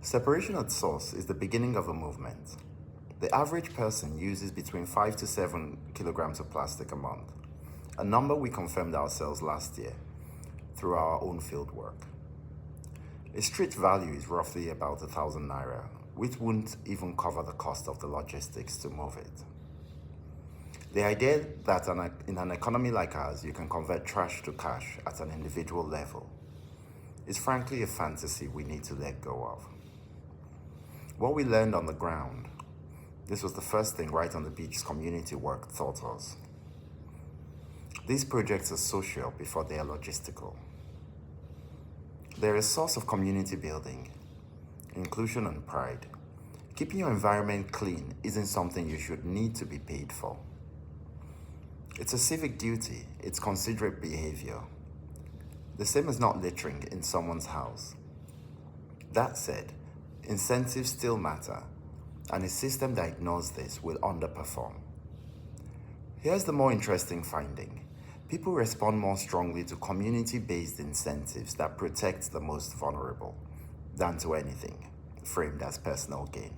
Separation at source is the beginning of a movement. The average person uses between 5 to 7 kilograms of plastic a month, a number we confirmed ourselves last year through our own field work. A street value is roughly about 1,000 naira, which wouldn't even cover the cost of the logistics to move it. The idea that in an economy like ours, you can convert trash to cash at an individual level is frankly a fantasy we need to let go of. What we learned on the ground, this was the first thing Right on the Beach's community work taught us. These projects are social before they are logistical. They're a source of community building, inclusion and pride. Keeping your environment clean isn't something you should need to be paid for. It's a civic duty, it's considerate behavior. The same as not littering in someone's house. That said, incentives still matter, and a system that ignores this will underperform. Here's the more interesting finding. People respond more strongly to community-based incentives that protect the most vulnerable than to anything framed as personal gain.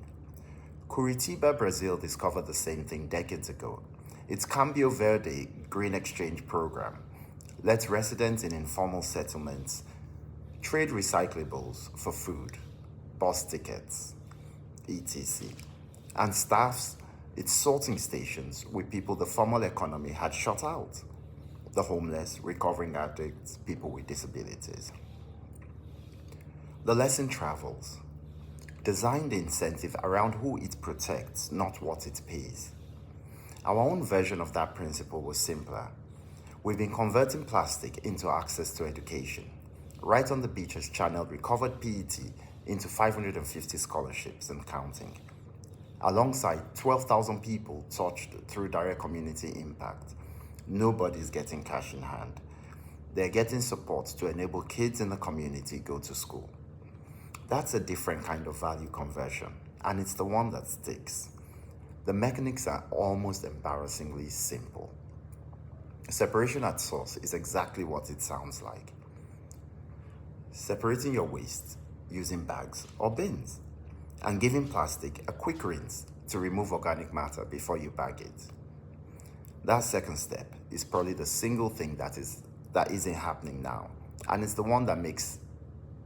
Curitiba, Brazil discovered the same thing decades ago. Its Cambio Verde Green Exchange program lets residents in informal settlements trade recyclables for food, bus tickets, etc., and staffs its sorting stations with people the formal economy had shut out: the homeless, recovering addicts, people with disabilities. The lesson travels. Design the incentive around who it protects, not what it pays. Our own version of that principle was simpler. We've been converting plastic into access to education. Right on the Beach has channeled recovered PET into 550 scholarships and counting, alongside 12,000 people touched through direct community impact. Nobody's getting cash in hand. They're getting support to enable kids in the community go to school. That's a different kind of value conversion, and it's the one that sticks. The mechanics are almost embarrassingly simple. Separation at source is exactly what it sounds like. Separating your waste using bags or bins, and giving plastic a quick rinse to remove organic matter before you bag it. That second step is probably the single thing that isn't happening now, and it's the one that makes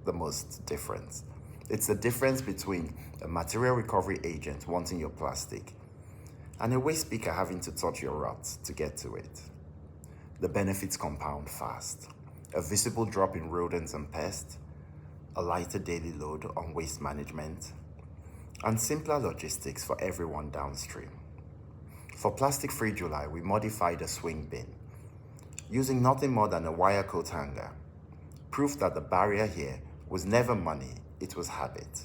the most difference. It's the difference between a material recovery agent wanting your plastic and a waste picker having to touch your ruts to get to it. The benefits compound fast. A visible drop in rodents and pests, a lighter daily load on waste management, and simpler logistics for everyone downstream. For Plastic-Free July, we modified a swing bin, using nothing more than a wire coat hanger, proof that the barrier here was never money, it was habit.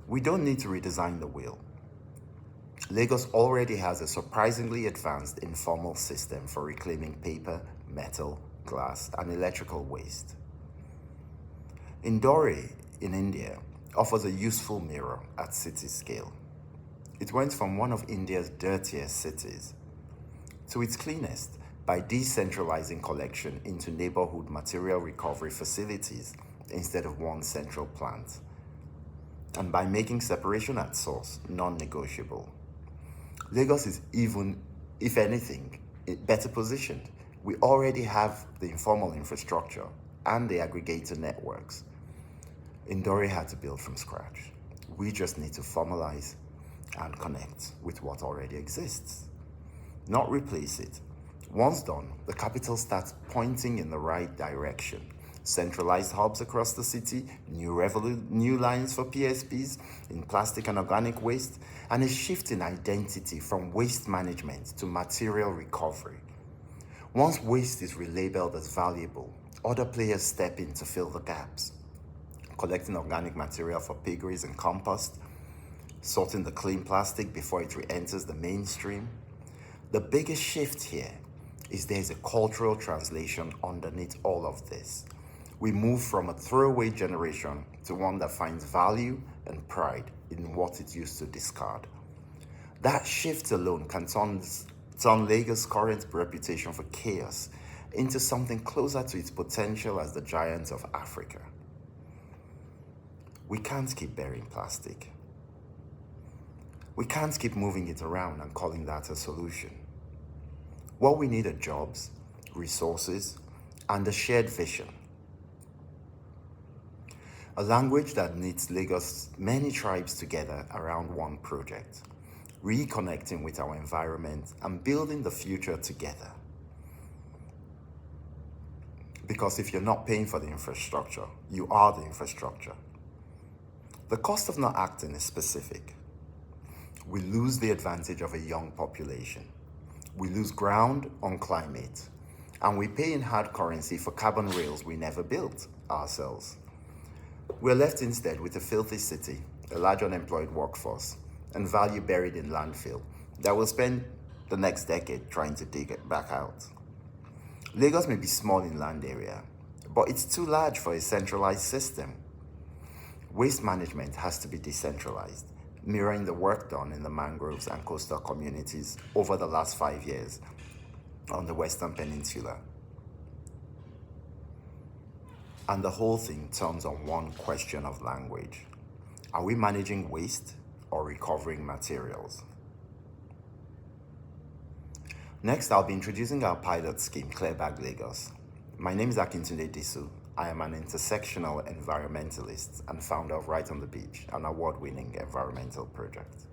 We don't need to redesign the wheel. Lagos already has a surprisingly advanced informal system for reclaiming paper, metal, glass, and electrical waste. Indore in India offers a useful mirror at city scale. It went from one of India's dirtiest cities to its cleanest by decentralizing collection into neighborhood material recovery facilities instead of one central plant, and by making separation at source non-negotiable. Lagos is even, if anything, better positioned. We already have the informal infrastructure and the aggregator networks. Indore had to build from scratch. We just need to formalize and connect with what already exists, not replace it. Once done, the capital starts pointing in the right direction. Centralized hubs across the city, new lines for PSPs in plastic and organic waste, and a shift in identity from waste management to material recovery. Once waste is relabeled as valuable, other players step in to fill the gaps, collecting organic material for piggeries and compost, sorting the clean plastic before it re-enters the mainstream. The biggest shift here is there's a cultural translation underneath all of this. We move from a throwaway generation to one that finds value and pride in what it used to discard. That shift alone can turn Lagos' current reputation for chaos into something closer to its potential as the giant of Africa. We can't keep burying plastic. We can't keep moving it around and calling that a solution. What we need are jobs, resources, and a shared vision. A language that knits Lagos' many tribes together around one project, reconnecting with our environment and building the future together. Because if you're not paying for the infrastructure, you are the infrastructure. The cost of not acting is specific. We lose the advantage of a young population. We lose ground on climate. And we pay in hard currency for carbon rails we never built ourselves. We're left instead with a filthy city, a large unemployed workforce, and value buried in landfill that will spend the next decade trying to dig it back out. Lagos may be small in land area, but it's too large for a centralized system. Waste management has to be decentralized, mirroring the work done in the mangroves and coastal communities over the last 5 years on the Western Peninsula. And the whole thing turns on one question of language. Are we managing waste or recovering materials? Next, I'll be introducing our pilot scheme, Clearbag Lagos. My name is Akintunde Disu. I am an intersectional environmentalist and founder of Right on the Beach, an award-winning environmental project.